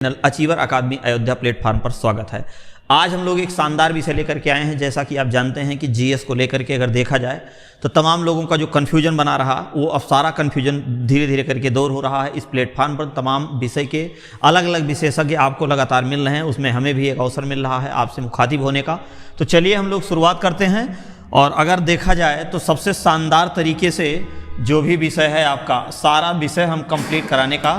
Achiever अकादमी Ayodhya platform पर स्वागत है। आज हम लोग एक शानदार विषय लेकर के आए हैं। जैसा कि आप जानते हैं कि जीएस को लेकर के अगर देखा जाए तो तमाम लोगों का जो कन्फ्यूजन बना रहा वो अब सारा कन्फ्यूजन धीरे धीरे करके दूर हो रहा है। इस प्लेटफॉर्म पर तमाम विषय के अलग अलग विशेषज्ञ आपको लगातार मिल रहे हैं, उसमें हमें भी एक अवसर मिल रहा है आपसे मुखातिब होने का। तो चलिए हम लोग शुरुआत करते हैं। और अगर देखा जाए तो सबसे शानदार तरीके से जो भी विषय है आपका सारा विषय हम कंप्लीट कराने का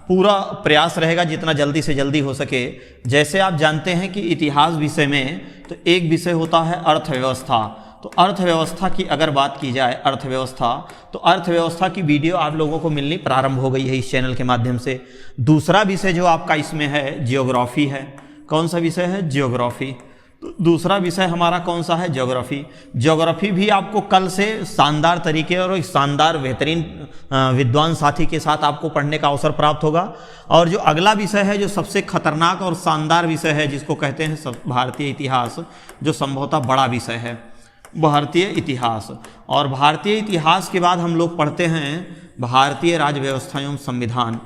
पूरा प्रयास रहेगा जितना जल्दी से जल्दी हो सके। जैसे आप जानते हैं कि इतिहास विषय में तो एक विषय होता है अर्थव्यवस्था। तो अर्थव्यवस्था की अगर बात की जाए तो अर्थव्यवस्था की वीडियो आप लोगों को मिलनी प्रारंभ हो गई है इस चैनल के माध्यम से। दूसरा विषय जो आपका इसमें है जियोग्राफी है। कौन सा विषय है? जियोग्राफी। तो दूसरा विषय हमारा कौन सा है? ज्योग्राफी। ज्योग्राफी भी आपको कल से शानदार तरीके और एक शानदार बेहतरीन विद्वान साथी के साथ आपको पढ़ने का अवसर प्राप्त होगा। और जो अगला विषय है जो सबसे खतरनाक और शानदार विषय है जिसको कहते हैं भारतीय इतिहास, जो संभवतः बड़ा विषय है भारतीय इतिहास। और भारतीय इतिहास के बाद हम लोग पढ़ते हैं भारतीय राज्य व्यवस्था एवं संविधान।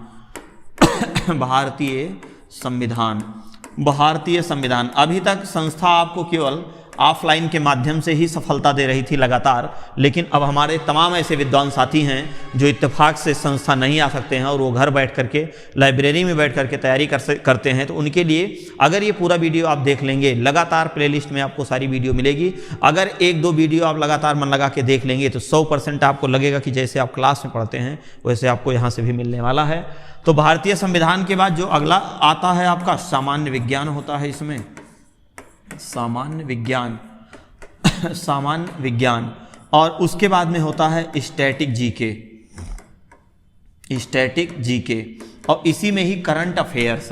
भारतीय संविधान। अभी तक संस्था आपको केवल ऑफलाइन के माध्यम से ही सफलता दे रही थी लगातार, लेकिन अब हमारे तमाम ऐसे विद्वान साथी हैं जो इत्तेफाक से संस्था नहीं आ सकते हैं और वो घर बैठ करके लाइब्रेरी में बैठ करके तैयारी करते हैं। तो उनके लिए अगर ये पूरा वीडियो आप देख लेंगे, लगातार प्लेलिस्ट में आपको सारी वीडियो मिलेगी। अगर एक दो वीडियो आप लगातार मन लगा के देख लेंगे तो 100% आपको लगेगा कि जैसे आप क्लास में पढ़ते हैं वैसे आपको यहाँ से भी मिलने वाला है। तो भारतीय संविधान के बाद जो अगला आता है आपका सामान्य विज्ञान होता है। इसमें सामान्य विज्ञान और उसके बाद में होता है स्टैटिक जीके और इसी में ही करंट अफेयर्स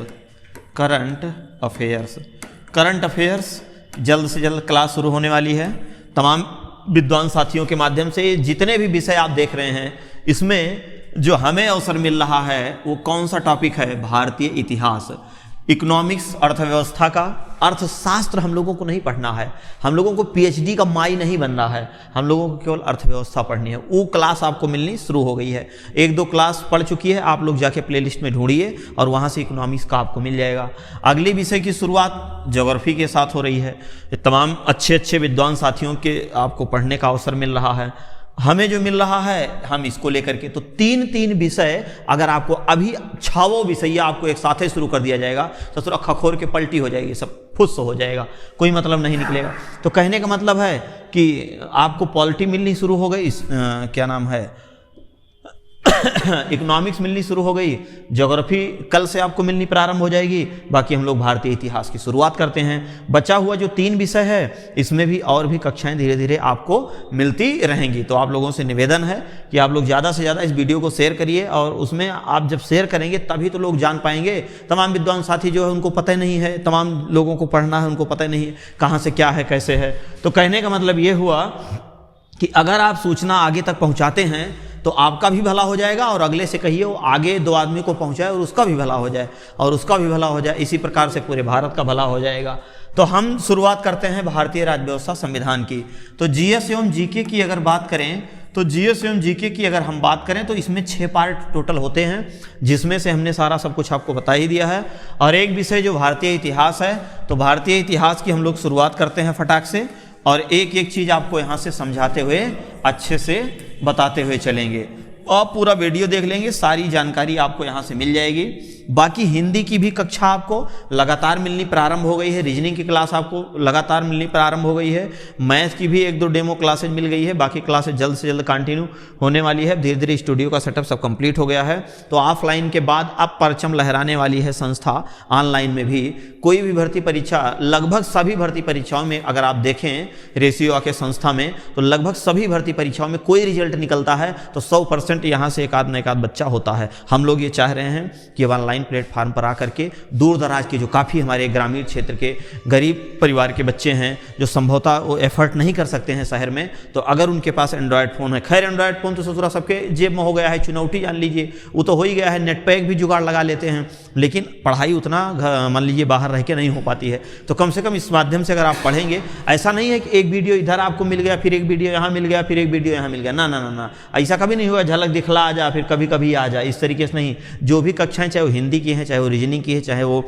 जल्द से जल्द क्लास शुरू होने वाली है। तमाम विद्वान साथियों के माध्यम से जितने भी विषय आप देख रहे हैं इसमें जो हमें अवसर मिल रहा है वो कौन सा टॉपिक है? भारतीय इतिहास, इकोनॉमिक्स, अर्थव्यवस्था का। अर्थशास्त्र हम लोगों को नहीं पढ़ना है, हम लोगों को पीएचडी का माई नहीं बनना है, हम लोगों को केवल अर्थव्यवस्था पढ़नी है। वो क्लास आपको मिलनी शुरू हो गई है। एक दो क्लास पढ़ चुकी है, आप लोग जाके प्लेलिस्ट में ढूंढिए और वहाँ से इकोनॉमिक्स का आपको मिल जाएगा। अगले विषय की शुरुआत ज्योग्राफी के साथ हो रही है। तमाम अच्छे विद्वान साथियों के आपको पढ़ने का अवसर मिल रहा है। हमें जो मिल रहा है हम इसको लेकर के तो तीन विषय अगर आपको अभी 6 विषय आपको एक साथ ही शुरू कर दिया जाएगा तो थोड़ा खखोर के पलटी हो जाएगी, सब फुस हो जाएगा, कोई मतलब नहीं निकलेगा। तो कहने का मतलब है कि आपको पॉलिटी मिलनी शुरू हो गई, क्या नाम है, इकोनॉमिक्स मिलनी शुरू हो गई, ज्योग्राफी कल से आपको मिलनी प्रारंभ हो जाएगी। बाकी हम लोग भारतीय इतिहास की शुरुआत करते हैं। बचा हुआ जो 3 विषय है इसमें भी और भी कक्षाएं धीरे धीरे आपको मिलती रहेंगी। तो आप लोगों से निवेदन है कि आप लोग ज़्यादा से ज़्यादा इस वीडियो को शेयर करिए और उसमें आप जब शेयर करेंगे तभी तो लोग जान पाएंगे। तमाम विद्वान साथी जो है उनको पता नहीं है, तमाम लोगों को पढ़ना है उनको पता नहीं है कहाँ से क्या है कैसे है। तो कहने का मतलब ये हुआ कि अगर आप सूचना आगे तक पहुँचाते हैं तो आपका भी भला हो जाएगा और अगले से कहिए वो आगे 2 आदमी को पहुंचाए और उसका भी भला हो जाए और उसका भी भला हो जाए। इसी प्रकार से पूरे भारत का भला हो जाएगा। तो हम शुरुआत करते हैं भारतीय राज्य व्यवस्था संविधान की। तो जीएस एवं जीके की अगर बात करें तो जीएस एवं जीके की अगर हम बात करें तो इसमें 6 पार्ट टोटल होते हैं, जिसमें से हमने सारा सब कुछ आपको बता ही दिया है। और एक विषय जो भारतीय इतिहास है, तो भारतीय इतिहास की हम लोग शुरुआत करते हैं फटाक से और एक एक चीज़ आपको यहाँ से समझाते हुए अच्छे से बताते हुए चलेंगे। और पूरा वीडियो देख लेंगे, सारी जानकारी आपको यहाँ से मिल जाएगी। बाकी हिंदी की भी कक्षा आपको लगातार मिलनी प्रारंभ हो गई है, रीजनिंग की क्लास आपको लगातार मिलनी प्रारंभ हो गई है, मैथ की भी 1-2 डेमो क्लासेज मिल गई है। बाकी क्लासेज जल्द से जल्द कंटिन्यू होने वाली है। धीरे धीरे स्टूडियो का सेटअप सब कंप्लीट हो गया है। तो ऑफलाइन के बाद अब परचम लहराने वाली है संस्था ऑनलाइन में भी। कोई भी भर्ती परीक्षा, लगभग सभी भर्ती परीक्षाओं में अगर आप देखें रेशियो के संस्था में तो लगभग सभी भर्ती परीक्षाओं में कोई रिजल्ट निकलता है तो 100% यहाँ से एक आध बच्चा होता है। हम लोग ये चाह रहे हैं कि ऑनलाइन प्लेटफार्म पर आकर के दूर दराज के जो काफ़ी हमारे ग्रामीण क्षेत्र के गरीब परिवार के बच्चे हैं जो संभवतः वो एफर्ट नहीं कर सकते हैं शहर में, तो अगर उनके पास एंड्रॉयड फ़ोन है, खैर एंड्रॉयड फ़ोन तो ससुरा सबके जेब में हो गया है, चुनौती जान लीजिए, वो तो हो ही गया है, नेट पैक भी जुगाड़ लगा लेते हैं। लेकिन पढ़ाई उतना मान लीजिए बाहर रह के नहीं हो पाती है। तो कम से कम इस माध्यम से अगर आप पढ़ेंगे, ऐसा नहीं है कि एक वीडियो इधर आपको मिल गया, फिर एक वीडियो यहाँ मिल गया, फिर एक वीडियो यहाँ मिल गया, ना ना ना ना, ऐसा कभी नहीं हुआ झलक दिखला आ जा फिर कभी कभी आ जा, इस तरीके से नहीं। जो भी कक्षाएं चाहे वो हिंदी की हैं, चाहे वो रीजनिंग की है, चाहे वो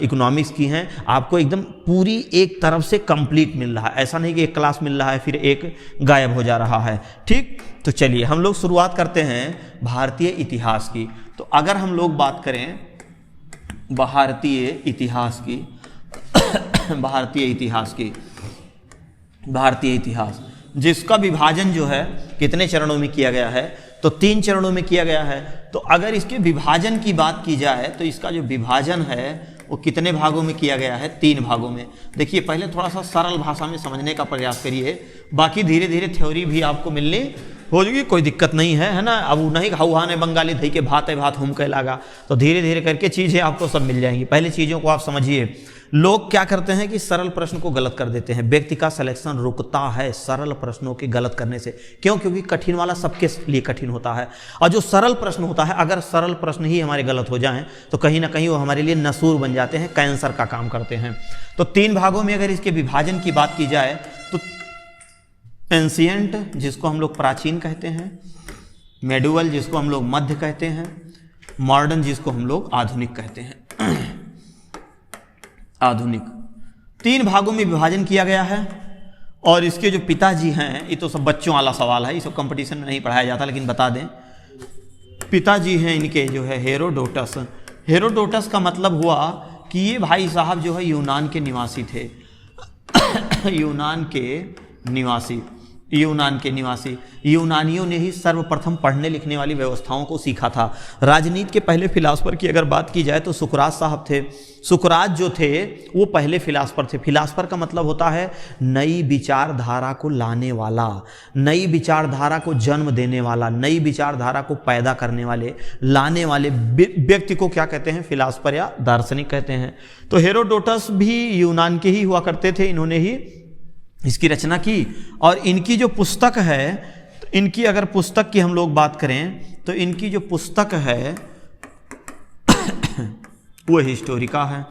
इकोनॉमिक्स की हैं, आपको एकदम पूरी एक तरफ से कंप्लीट मिल रहा है। ऐसा नहीं कि एक क्लास मिल रहा है फिर एक गायब हो जा रहा है। ठीक, तो चलिए हम लोग शुरुआत करते हैं भारतीय इतिहास की। तो अगर हम लोग बात करें भारतीय इतिहास की भारतीय इतिहास जिसका विभाजन जो है कितने चरणों में किया गया है, तो 3 चरणों में किया गया है। तो अगर इसके विभाजन की बात की जाए तो इसका जो विभाजन है वो कितने भागों में किया गया है, 3 भागों में। देखिए पहले थोड़ा सा सरल भाषा में समझने का प्रयास करिए, बाकी धीरे धीरे थ्योरी भी आपको मिलनी हो जाएगी, कोई दिक्कत नहीं है, है ना। अब नहीं हौहा ने बंगाली धई के भात है भात हम कह लागा, तो धीरे धीरे करके चीज़ें आपको सब मिल जाएंगी। पहले चीज़ों को आप समझिए। लोग क्या करते हैं कि सरल प्रश्न को गलत कर देते हैं। व्यक्ति का सिलेक्शन रुकता है सरल प्रश्नों के गलत करने से। क्यों? क्योंकि कठिन वाला सबके लिए कठिन होता है, और जो सरल प्रश्न होता है, अगर सरल प्रश्न ही हमारे गलत हो जाएं तो कहीं ना कहीं वो हमारे लिए नसूर बन जाते हैं, कैंसर का काम करते हैं। तो 3 भागों में अगर इसके विभाजन की बात की जाए तो एंशिएंट जिसको हम लोग प्राचीन कहते हैं, मेडुअल जिसको हम लोग मध्य कहते हैं, मॉडर्न जिसको हम लोग आधुनिक कहते हैं। आधुनिक 3 भागों में विभाजन किया गया है। और इसके जो पिताजी हैं, ये तो सब बच्चों वाला सवाल है, ये सब कंपटीशन में नहीं पढ़ाया जाता, लेकिन बता दें पिताजी हैं इनके जो है हेरोडोटस। हेरोडोटस का मतलब हुआ कि ये भाई साहब जो है यूनान के निवासी थे। यूनान के निवासी यूनानियों ने ही सर्वप्रथम पढ़ने लिखने वाली व्यवस्थाओं को सीखा था। राजनीति के पहले फिलासफर की अगर बात की जाए तो सुकरात साहब थे। सुकरात जो थे वो पहले फिलासफर थे। फिलासफर का मतलब होता है नई विचारधारा को लाने वाला, नई विचारधारा को जन्म देने वाला, नई विचारधारा को पैदा करने वाले, लाने वाले व्यक्ति को क्या कहते हैं? फिलासफर या दार्शनिक कहते हैं। तो हेरोडोटस भी यूनान के ही हुआ करते थे, इन्होंने ही इसकी रचना की। और इनकी जो पुस्तक है, तो इनकी अगर पुस्तक की हम लोग बात करें तो इनकी जो पुस्तक है वो हिस्टोरिका है।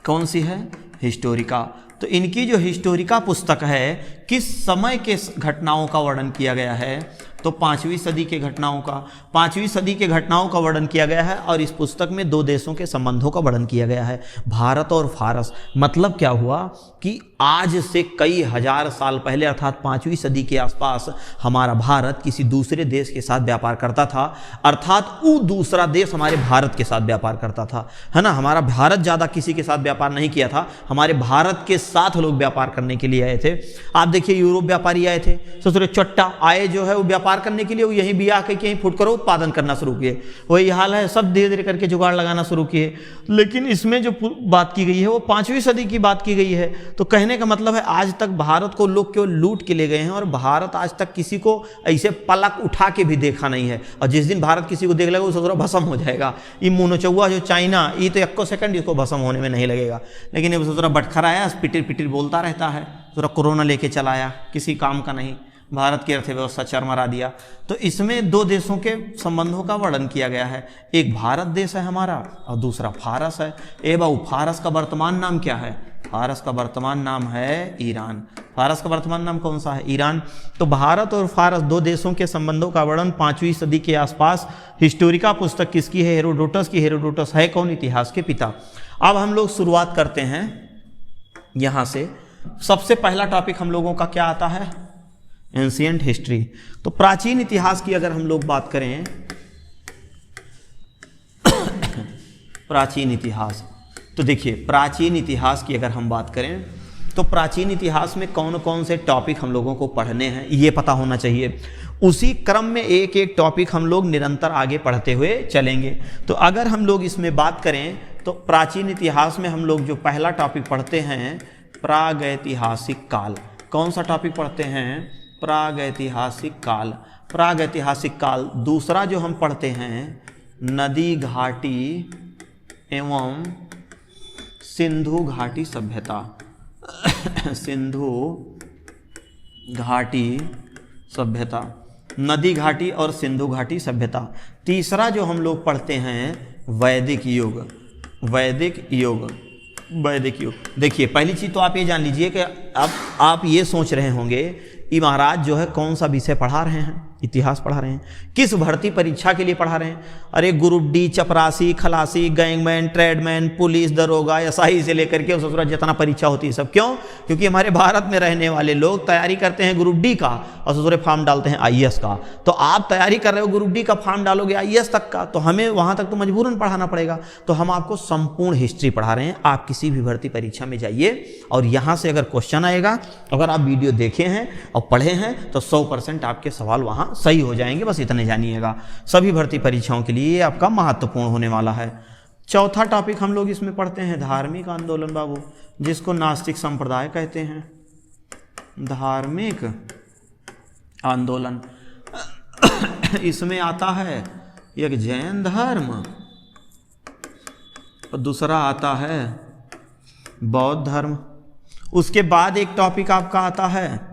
कौन सी है? हिस्टोरिका। तो इनकी जो हिस्टोरिका पुस्तक है, किस समय के घटनाओं का वर्णन किया गया है? तो 5वीं सदी के घटनाओं का, 5वीं सदी के घटनाओं का वर्णन किया गया है। और इस पुस्तक में 2 देशों के संबंधों का वर्णन किया गया है, भारत और फारस। मतलब क्या हुआ कि आज से कई हजार साल पहले अर्थात 5वीं सदी के आसपास हमारा भारत किसी दूसरे देश के साथ व्यापार करता था, अर्थात वो दूसरा देश हमारे भारत के साथ व्यापार करता था, है ना। हमारा भारत ज़्यादा किसी के साथ व्यापार नहीं किया था, हमारे भारत के साथ लोग व्यापार करने के लिए आए थे। आप देखिए यूरोप व्यापारी आए थे, ससुरे चट्टा आए जो है वो व्यापार करने के लिए, वो यहीं बिया के यहीं फुटकर उत्पादन करना शुरू किए। वही हाल है, सब धीरे धीरे करके जुगाड़ लगाना शुरू किए। लेकिन इसमें जो बात की गई है वो 5वीं सदी की बात की गई है। तो कहने का मतलब है आज तक भारत को लोग केवल लूट के ले गए हैं, और भारत आज तक किसी को ऐसे पलक उठा के भी देखा नहीं है। और जिस दिन भारत किसी को देख लेगा वो सोच भस्म हो जाएगा। ये मोनोचौआ जो चाइना, ये तो 1 सेकंड इसको भस्म होने में नहीं लगेगा, लेकिन ये सोच बटखरा आया, पिटिर पिटिर बोलता रहता है, थोड़ा कोरोना लेके चलाया, किसी काम का नहीं, भारत की अर्थव्यवस्था चरमरा दिया। तो इसमें 2 देशों के संबंधों का वर्णन किया गया है। एक भारत देश है हमारा और दूसरा फारस है। ए बाबू, फारस का वर्तमान नाम क्या है? फारस का वर्तमान नाम है ईरान। फारस का वर्तमान नाम कौन सा है? ईरान। तो भारत और फारस 2 देशों के संबंधों का वर्णन 5वीं सदी के आसपास हिस्टोरिका पुस्तक किसकी है? हेरोडोटस की। हेरोडोटस है कौन? इतिहास के पिता। अब हम लोग शुरुआत करते हैं यहाँ से। सबसे पहला टॉपिक हम लोगों का क्या आता है? Ancient history. तो प्राचीन इतिहास की अगर हम लोग बात करें प्राचीन इतिहास, तो देखिए प्राचीन इतिहास की अगर हम बात करें तो प्राचीन इतिहास में कौन कौन से टॉपिक हम लोगों को पढ़ने हैं ये पता होना चाहिए। उसी क्रम में एक एक टॉपिक हम लोग निरंतर आगे पढ़ते हुए चलेंगे। तो अगर हम लोग इसमें बात करें तो प्राचीन इतिहास में हम लोग जो पहला टॉपिक पढ़ते हैं प्रागैतिहासिक काल। कौन सा टॉपिक पढ़ते हैं? प्रागैतिहासिक काल। प्रागैतिहासिक काल। दूसरा जो हम पढ़ते हैं नदी घाटी एवं सिंधु घाटी सभ्यता। सिंधु घाटी सभ्यता, नदी घाटी और सिंधु घाटी सभ्यता। तीसरा जो हम लोग पढ़ते हैं वैदिक युग, वैदिक युग, वैदिक युग। देखिए पहली चीज तो आप ये जान लीजिए कि अब आप ये सोच रहे होंगे कि महाराज जो है कौन सा विषय पढ़ा रहे हैं, इतिहास पढ़ा रहे हैं, किस भर्ती परीक्षा के लिए पढ़ा रहे हैं। अरे ग्रुप डी, चपरासी, खलासी, गैंगमैन, ट्रेडमैन, पुलिस, दरोगा, एसआई से लेकर के ससुरा जितना परीक्षा होती है सब। क्यों? क्योंकि हमारे भारत में रहने वाले लोग तैयारी करते हैं ग्रुप डी का और ससुरे फॉर्म डालते हैं आईएएस का। तो आप तैयारी कर रहे हो ग्रुप डी का, फॉर्म डालोगे आईएएस तक का, तो हमें वहां तक तो मजबूरन पढ़ाना पड़ेगा। तो हम आपको संपूर्ण हिस्ट्री पढ़ा रहे हैं। आप किसी भी भर्ती परीक्षा में जाइए और यहां से अगर क्वेश्चन आएगा, अगर आप वीडियो देखे हैं और पढ़े हैं तो 100% आपके सवाल वहां सही हो जाएंगे। बस इतने जानिएगा। सभी भर्ती परीक्षाओं के लिए ये आपका महत्वपूर्ण होने वाला है। चौथा टॉपिक हम लोग इसमें पढ़ते हैं धार्मिक आंदोलन बाबू, जिसको नास्तिक संप्रदाय कहते हैं। धार्मिक आंदोलन इसमें आता है एक जैन धर्म और दूसरा आता है बौद्ध धर्म। उसके बाद एक टॉपिक आपका आता है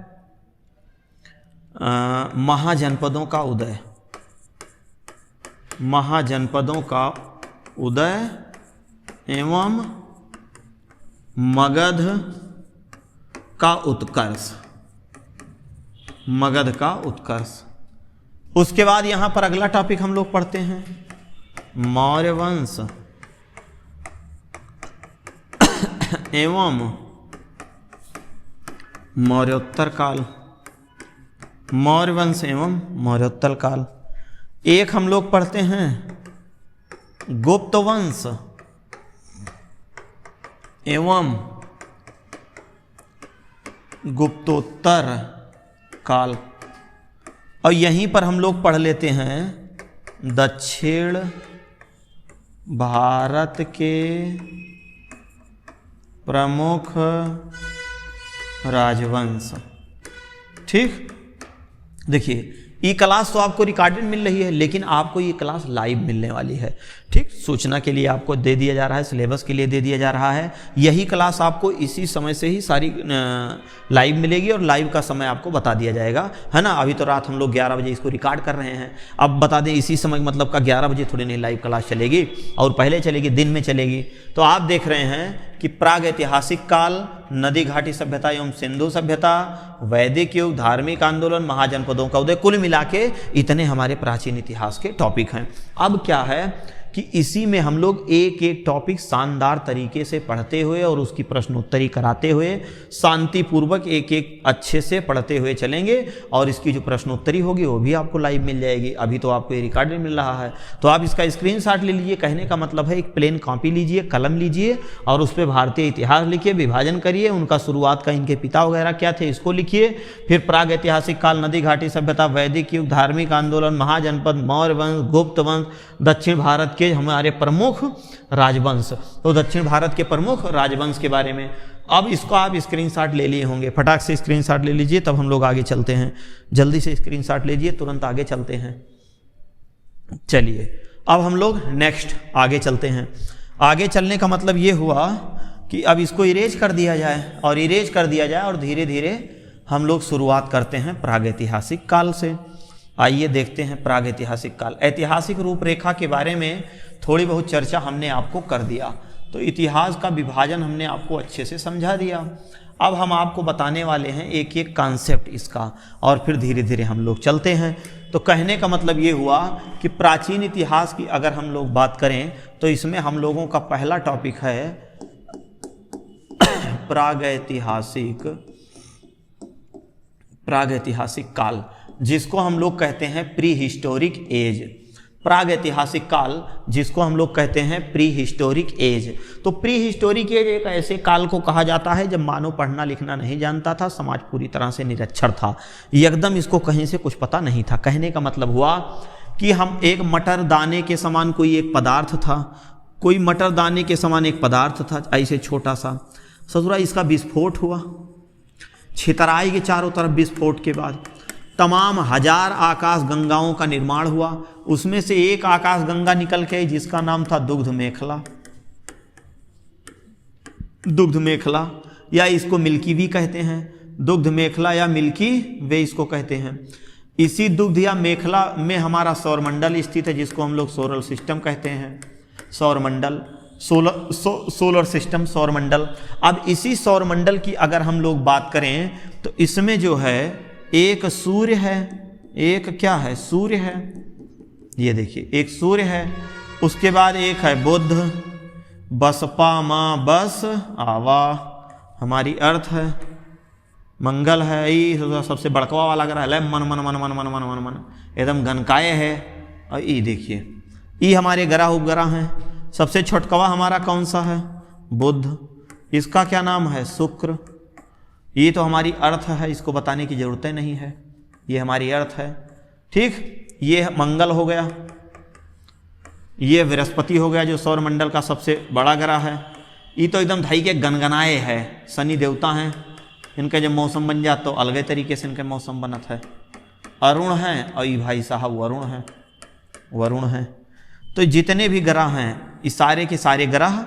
महाजनपदों का उदय, महाजनपदों का उदय एवं मगध का उत्कर्ष, मगध का उत्कर्ष। उसके बाद यहां पर अगला टॉपिक हम लोग पढ़ते हैं मौर्य वंश एवं मौर्योत्तर काल, मौर्य वंश एवं मौर्योत्तर काल। एक हम लोग पढ़ते हैं गुप्त वंश एवं गुप्तोत्तर काल। और यहीं पर हम लोग पढ़ लेते हैं दक्षिण भारत के प्रमुख राजवंश। ठीक, देखिए ये क्लास तो आपको रिकॉर्डेड मिल रही है, लेकिन आपको ये क्लास लाइव मिलने वाली है। ठीक, सूचना के लिए आपको दे दिया जा रहा है, सिलेबस के लिए दे दिया जा रहा है। यही क्लास आपको इसी समय से ही सारी लाइव मिलेगी और लाइव का समय आपको बता दिया जाएगा, है ना। अभी तो रात हम लोग 11 बजे इसको रिकॉर्ड कर रहे हैं। अब बता दें इसी समय मतलब का 11 बजे थोड़ी नहीं लाइव क्लास चलेगी, और पहले चलेगी, दिन में चलेगी। तो आप देख रहे हैं कि प्राग ऐतिहासिक काल, नदी घाटी सभ्यता एवं सिंधु सभ्यता, वैदिक युग, धार्मिक आंदोलन, महाजनपदों का उदय, कुल मिला के इतने हमारे प्राचीन इतिहास के टॉपिक हैं। अब क्या है कि इसी में हम लोग एक एक टॉपिक शानदार तरीके से पढ़ते हुए और उसकी प्रश्नोत्तरी कराते हुए शांतिपूर्वक एक एक अच्छे से पढ़ते हुए चलेंगे, और इसकी जो प्रश्नोत्तरी होगी वो भी आपको लाइव मिल जाएगी। अभी तो आपको ये रिकॉर्डेड मिल रहा है, तो आप इसका स्क्रीनशॉट ले लीजिए। कहने का मतलब है एक प्लेन कॉपी लीजिए, कलम लीजिए और उस पर भारतीय इतिहास लिखिए, विभाजन करिए, उनका शुरुआत का इनके पिता वगैरह क्या थे इसको लिखिए, फिर प्राग ऐतिहासिक काल, नदी घाटी सभ्यता, वैदिक युग, धार्मिक आंदोलन, महाजनपद, मौर्य वंश, गुप्त वंश, दक्षिण भारत के हमारे प्रमुख राजवंश। तो दक्षिण भारत के प्रमुख राजवंश के बारे में अब इसको आप स्क्रीनशॉट ले लिए होंगे। फटाक से स्क्रीनशॉट ले लीजिए, तब हम लोग आगे चलते हैं। जल्दी से स्क्रीनशॉट लीजिए, तुरंत आगे चलते हैं। चलिए अब हम लोग नेक्स्ट आगे चलते हैं। आगे चलने का मतलब ये हुआ कि अब इसको इरेज कर दिया जाए, और इरेज कर दिया जाए और धीरे धीरे हम लोग शुरुआत करते हैं प्रागैतिहासिक काल से। आइए देखते हैं प्रागैतिहासिक काल। ऐतिहासिक रूपरेखा के बारे में थोड़ी बहुत चर्चा हमने आपको कर दिया, तो इतिहास का विभाजन हमने आपको अच्छे से समझा दिया। अब हम आपको बताने वाले हैं एक एक कॉन्सेप्ट इसका, और फिर धीरे धीरे हम लोग चलते हैं। तो कहने का मतलब ये हुआ कि प्राचीन इतिहास की अगर हम लोग बात करें तो इसमें हम लोगों का पहला टॉपिक है प्रागैतिहासिक काल, जिसको हम लोग कहते हैं प्री हिस्टोरिक एज। प्रागैतिहासिक काल जिसको हम लोग कहते हैं प्री हिस्टोरिक एज। तो प्री हिस्टोरिक एज एक ऐसे काल को कहा जाता है जब मानव पढ़ना लिखना नहीं जानता था, समाज पूरी तरह से निरक्षर था, एकदम इसको कहीं से कुछ पता नहीं था। कहने का मतलब हुआ कि हम एक मटर दाने के समान कोई एक पदार्थ था, कोई मटर दाने के समान एक पदार्थ था ऐसे छोटा सा। ससुरा इसका विस्फोट हुआ, छितराई के चारों तरफ विस्फोट के बाद तमाम हजार आकाश गंगाओं का निर्माण हुआ। उसमें से एक आकाश गंगा निकल के जिसका नाम था दुग्ध मेखला, दुग्ध मेखला या इसको मिल्की भी कहते हैं। दुग्ध मेखला या मिल्की वे इसको कहते हैं। इसी दुग्ध या मेखला में हमारा सौरमंडल स्थित है, जिसको हम लोग सोलर सिस्टम कहते हैं। सौरमंडल, सोलर सिस्टम, सौरमंडल। अब इसी सौरमंडल की अगर हम लोग बात करें तो इसमें जो है एक सूर्य है, एक क्या है, सूर्य है, ये देखिए एक सूर्य है, उसके बाद एक है बुध, बसपा माँ बस आवा, हमारी अर्थ है, मंगल है, ये सबसे बड़कवा वाला ग्रह है, मन मन मन मन मन मन मन मन एकदम घनकाय है। और ये देखिए ये हमारे ग्रह उपग्रह हैं। सबसे छोटकवा हमारा कौन सा है, बुध, इसका क्या नाम है, शुक्र। ये तो हमारी अर्थ है, इसको बताने की जरूरत नहीं है, ये हमारी अर्थ है। ठीक, ये मंगल हो गया, ये बृहस्पति हो गया जो सौरमंडल का सबसे बड़ा ग्रह है। ये तो एकदम धाई के गनगनाए है, शनि देवता हैं, इनका जब मौसम बन जाता तो अलग तरीके से इनके मौसम बनत है। अरुण है, और ये भाई साहब वरुण है, वरुण है। तो जितने भी ग्रह हैं ये सारे के सारे ग्रह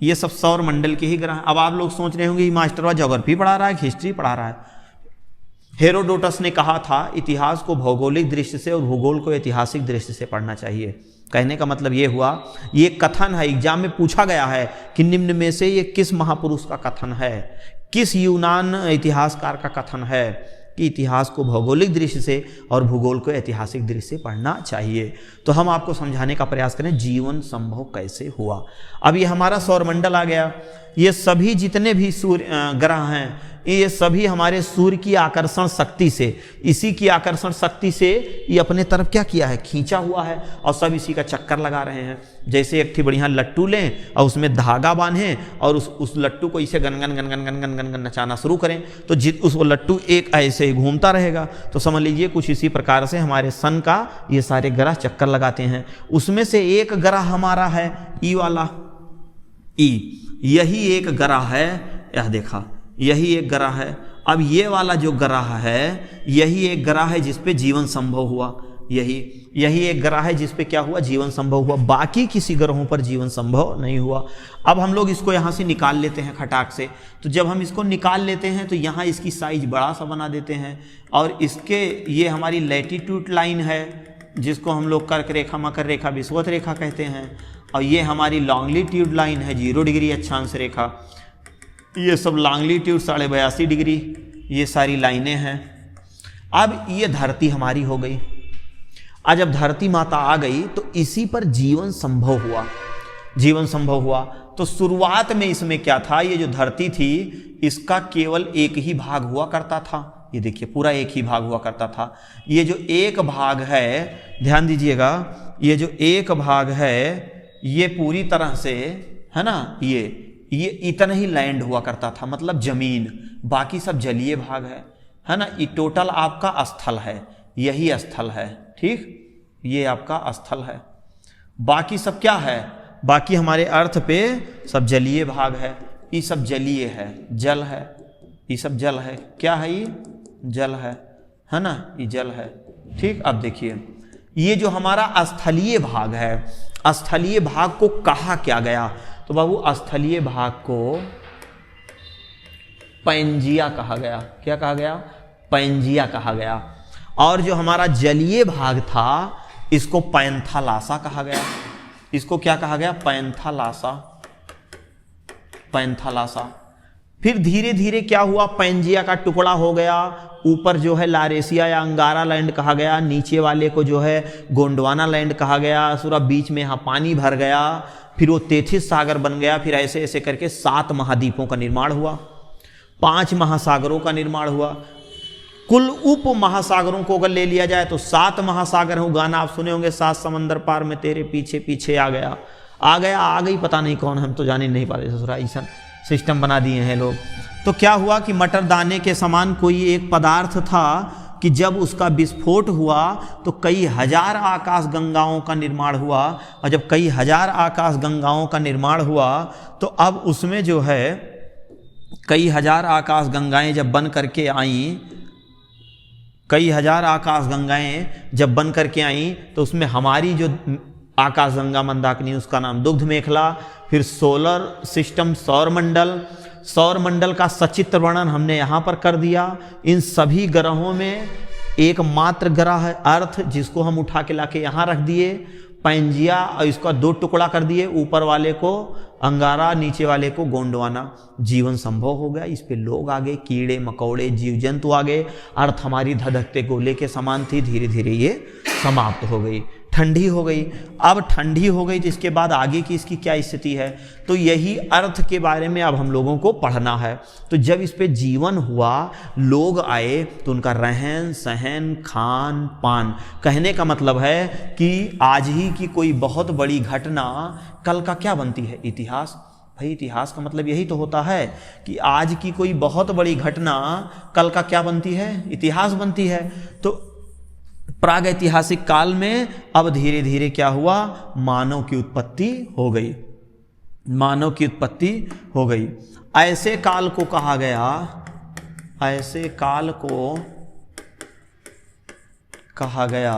ये सब सौरमंडल के ही ग्रह। अब आप लोग सोच रहे होंगे ये मास्टरवा ज्योग्राफी पढ़ा रहा है, हिस्ट्री पढ़ा रहा है। हेरोडोटस ने कहा था इतिहास को भौगोलिक दृष्टि से और भूगोल को ऐतिहासिक दृष्टि से पढ़ना चाहिए। कहने का मतलब ये हुआ, ये कथन है, एग्जाम में पूछा गया है कि निम्न में से ये किस महापुरुष का कथन है, किस यूनान इतिहासकार का कथन है कि इतिहास को भौगोलिक दृष्टि से और भूगोल को ऐतिहासिक दृष्टि से पढ़ना चाहिए। तो हम आपको समझाने का प्रयास करें जीवन संभव कैसे हुआ। अब ये हमारा सौरमंडल आ गया, ये सभी जितने भी सूर्य ग्रह हैं ये सभी हमारे सूर्य की आकर्षण शक्ति से, इसी की आकर्षण शक्ति से ये अपने तरफ क्या किया है, खींचा हुआ है, और सब इसी का चक्कर लगा रहे हैं। जैसे एक थी बढ़िया लट्टू लें और उसमें धागा बांधें और उस लट्टू को इसे गन गन गन गन गन गन गन गन नचाना शुरू करें तो उस लट्टू एक ऐसे ही घूमता रहेगा। तो समझ लीजिए कुछ इसी प्रकार से हमारे सन का ये सारे ग्रह चक्कर लगाते हैं। उसमें से एक ग्रह हमारा है ई वाला, ई, यही एक ग्रह है, यह देखा यही एक ग्रह है। अब ये वाला जो ग्रह है यही एक ग्रह है जिस पे जीवन संभव हुआ, यही एक ग्रह है जिस पे क्या हुआ, जीवन संभव हुआ। बाकी किसी ग्रहों पर जीवन संभव नहीं हुआ। अब हम लोग इसको यहाँ से निकाल लेते हैं खटाक से। तो जब हम इसको निकाल लेते हैं तो यहाँ इसकी साइज बड़ा सा बना देते हैं, और इसके ये हमारी लैटिट्यूड लाइन है जिसको हम लोग कर्क रेखा, मकर रेखा, विषुवत रेखा कहते हैं, और ये हमारी लॉन्गिट्यूड लाइन है 0 डिग्री अक्षांश रेखा। ये सब लॉन्गिट्यूड 82.5 डिग्री, ये सारी लाइनें हैं। अब ये धरती हमारी हो गई। आज जब धरती माता आ गई तो इसी पर जीवन संभव हुआ, जीवन संभव हुआ। तो शुरुआत में इसमें क्या था, ये जो धरती थी इसका केवल एक ही भाग हुआ करता था। ये देखिए पूरा एक ही भाग हुआ करता था। ये जो एक भाग है, ध्यान दीजिएगा, ये जो एक भाग है ये पूरी तरह से है ना, ये इतना ही लैंड हुआ करता था, मतलब जमीन, बाकी सब जलीय भाग है ना। ये टोटल आपका स्थल है, यही स्थल है, ठीक, ये आपका स्थल है। बाकी सब क्या है, बाकी हमारे अर्थ पे सब जलीय भाग है, ये सब जलीय है, जल है, ये सब जल है। क्या है ये, जल है ना, ये जल है, ठीक। अब देखिए ये जो हमारा स्थलीय भाग है, स्थलीय भाग को कहा क्या गया, तो बाबू स्थलीय भाग को पैंजिया कहा गया। क्या कहा गया, पैंजिया कहा गया। और जो हमारा जलीय भाग था इसको पैंथालासा कहा गया। इसको क्या कहा गया, पैंथालासा, पैंथालासा। फिर धीरे धीरे क्या हुआ, पैंजिया का टुकड़ा हो गया, ऊपर जो है लारेसिया या अंगारा लैंड कहा गया, नीचे वाले को जो है गोंडवाना लैंड कहा गया, पूरा बीच में यहाँ पानी भर गया, फिर वो तेथिस सागर बन गया। फिर ऐसे ऐसे करके 7 महाद्वीपों का निर्माण हुआ, 5 महासागरों का निर्माण हुआ। कुल उप महासागरों को अगर ले लिया जाए तो 7 महासागर हो। गाना आप सुने होंगे, 7 समंदर पार में तेरे पीछे पीछे आ गया, आ गया, आ गई, पता नहीं कौन, हम तो जान ही नहीं पाते, ससुरा ऐसा सिस्टम बना दिए हैं लोग। तो क्या हुआ कि मटर दाने के समान कोई एक पदार्थ था कि जब उसका विस्फोट हुआ तो कई हजार आकाश गंगाओं का निर्माण हुआ, और जब कई हजार आकाश गंगाओं का निर्माण हुआ तो अब उसमें जो है कई हजार आकाश गंगाएं जब बन करके आईं, कई हजार आकाश गंगाएं जब बन करके आईं तो उसमें हमारी जो आकाश गंगा मंदाकिनी उसका नाम दुग्ध मेखला। फिर सोलर सिस्टम, सौरमंडल, सौरमंडल का सचित्र वर्णन हमने यहाँ पर कर दिया। इन सभी ग्रहों में एकमात्र ग्रह है अर्थ, जिसको हम उठा के लाके यहाँ रख दिए। पैंजिया और इसका 2 टुकड़ा कर दिए, ऊपर वाले को अंगारा, नीचे वाले को गोंडवाना। जीवन संभव हो गया। इस पे लोग आ गए, कीड़े मकोड़े जीव जंतु आ गए। अर्थ हमारी धधकते गोले के समान थी, धीरे धीरे ये समाप्त हो गई, ठंडी हो गई। अब ठंडी हो गई तो इसके बाद आगे की इसकी क्या स्थिति है, तो यही अर्थ के बारे में अब हम लोगों को पढ़ना है। तो जब इस पे जीवन हुआ, लोग आए, तो उनका रहन सहन खान पान, कहने का मतलब है कि आज ही की कोई बहुत बड़ी घटना कल का क्या बनती है, इतिहास। भाई इतिहास का मतलब यही तो होता है कि आज की कोई बहुत बड़ी घटना कल का क्या बनती है, इतिहास बनती है। तो प्राग ऐतिहासिक काल में अब धीरे धीरे क्या हुआ, मानव की उत्पत्ति हो गई, मानव की उत्पत्ति हो गई। ऐसे काल को कहा गया, ऐसे काल को कहा गया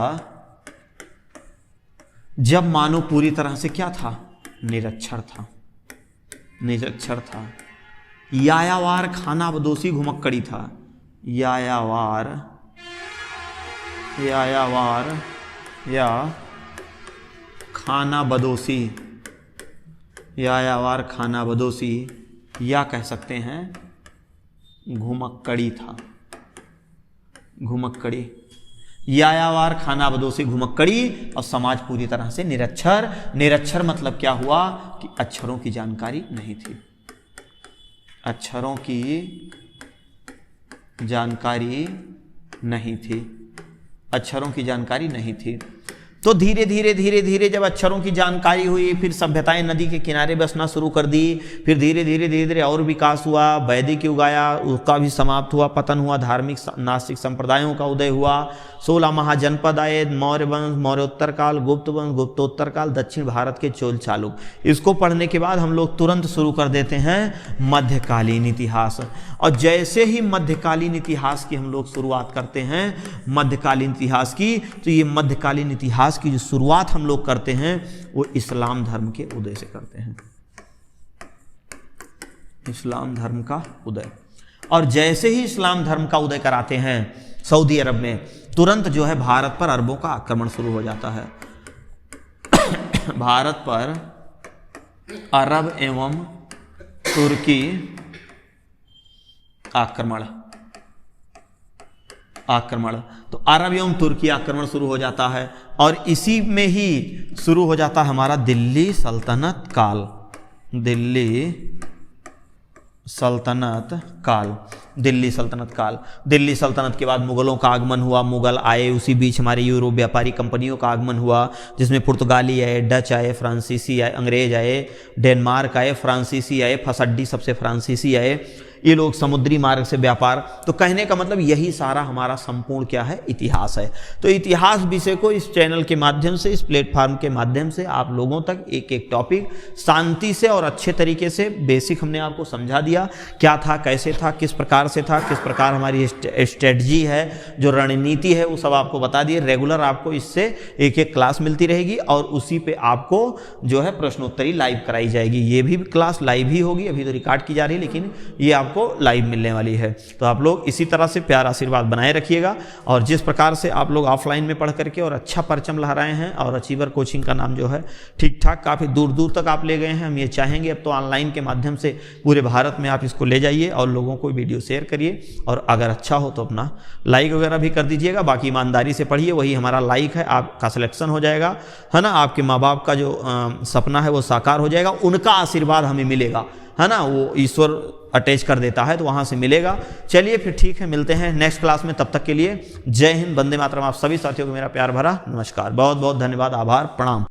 जब मानव पूरी तरह से क्या था, निरक्षर था, निरक्षर था। यायावार खाना बदोशी घुमक्कड़ी था। यायावार या खाना बदोशी, यायावार खाना बदोशी, या कह सकते हैं घुमक्कड़ी था, घुमक्कड़ी। यायावार खाना बदोशी घुमक्कड़ी, और समाज पूरी तरह से निरक्षर। निरक्षर मतलब क्या हुआ कि अक्षरों की जानकारी नहीं थी, अक्षरों की जानकारी नहीं थी, अक्षरों की जानकारी नहीं थी। तो धीरे धीरे जब अक्षरों की जानकारी हुई, फिर सभ्यताएं नदी के किनारे बसना शुरू कर दी। फिर धीरे धीरे और विकास हुआ, वैदिक युग आया, उसका भी समाप्त हुआ, पतन हुआ, धार्मिक नास्तिक संप्रदायों का उदय हुआ। 16 महाजनपद आए, मौर्य वंश, मौर्योत्तर काल, गुप्त वंश, गुप्तोत्तर काल, दक्षिण भारत के चोल चालुक। इसको पढ़ने के बाद हम लोग तुरंत शुरू कर देते हैं मध्यकालीन इतिहास। और जैसे ही मध्यकालीन इतिहास की हम लोग शुरुआत करते हैं, मध्यकालीन इतिहास की, तो ये मध्यकालीन इतिहास की जो शुरुआत हम लोग करते हैं वो इस्लाम धर्म के उदय से करते हैं, इस्लाम धर्म का उदय। और जैसे ही इस्लाम धर्म का उदय कराते हैं सऊदी अरब में, तुरंत जो है भारत पर अरबों का आक्रमण शुरू हो जाता है। भारत पर अरब एवं तुर्की आक्रमण, तो अरब एवं तुर्की आक्रमण शुरू हो जाता है। और इसी में ही शुरू हो जाता है हमारा दिल्ली सल्तनत काल, दिल्ली सल्तनत काल, दिल्ली सल्तनत काल। दिल्ली सल्तनत के बाद मुगलों का आगमन हुआ, मुगल आए, उसी बीच हमारे यूरोप व्यापारी कंपनियों का आगमन हुआ, जिसमें पुर्तगाली आए, डच आए, फ्रांसीसी आए, अंग्रेज आए, डेनमार्क आए, फ्रांसीसी आए, फसड्डी सबसे फ्रांसीसी आए। ये लोग समुद्री मार्ग से व्यापार। तो कहने का मतलब यही सारा हमारा संपूर्ण क्या है, इतिहास है। तो इतिहास विषय को इस चैनल के माध्यम से, इस प्लेटफॉर्म के माध्यम से आप लोगों तक एक एक टॉपिक शांति से और अच्छे तरीके से बेसिक हमने आपको समझा दिया, क्या था, कैसे था, किस प्रकार से था, किस प्रकार हमारी स्ट्रेटजी है, जो रणनीति है, वो सब आपको बता दिए। रेगुलर आपको इससे एक एक क्लास मिलती रहेगी और उसी पे आपको जो है प्रश्नोत्तरी लाइव कराई जाएगी। ये भी क्लास लाइव ही होगी, अभी तो रिकॉर्ड की जा रही है, लेकिन ये आपको लाइव मिलने वाली है। तो आप लोग इसी तरह से प्यार आशीर्वाद बनाए रखिएगा। और जिस प्रकार से आप लोग ऑफलाइन में पढ़ करके और अच्छा परचम लहराए हैं, और अचीवर कोचिंग का नाम जो है ठीक ठाक काफ़ी दूर दूर तक आप ले गए हैं, हम ये चाहेंगे अब तो ऑनलाइन के माध्यम से पूरे भारत में आप इसको ले जाइए और लोगों को वीडियो शेयर करिए। और अगर अच्छा हो तो अपना लाइक वगैरह भी कर दीजिएगा। बाकी ईमानदारी से पढ़िए, वही हमारा लाइक है, आपका सिलेक्शन हो जाएगा, है ना। आपके माँ बाप का जो सपना है वो साकार हो जाएगा, उनका आशीर्वाद हमें मिलेगा, है ना। वो ईश्वर अटैच कर देता है तो वहाँ से मिलेगा। चलिए फिर ठीक है, मिलते हैं नेक्स्ट क्लास में। तब तक के लिए जय हिंद, वंदे मातरम। आप सभी साथियों को मेरा प्यार भरा नमस्कार, बहुत बहुत धन्यवाद, आभार, प्रणाम।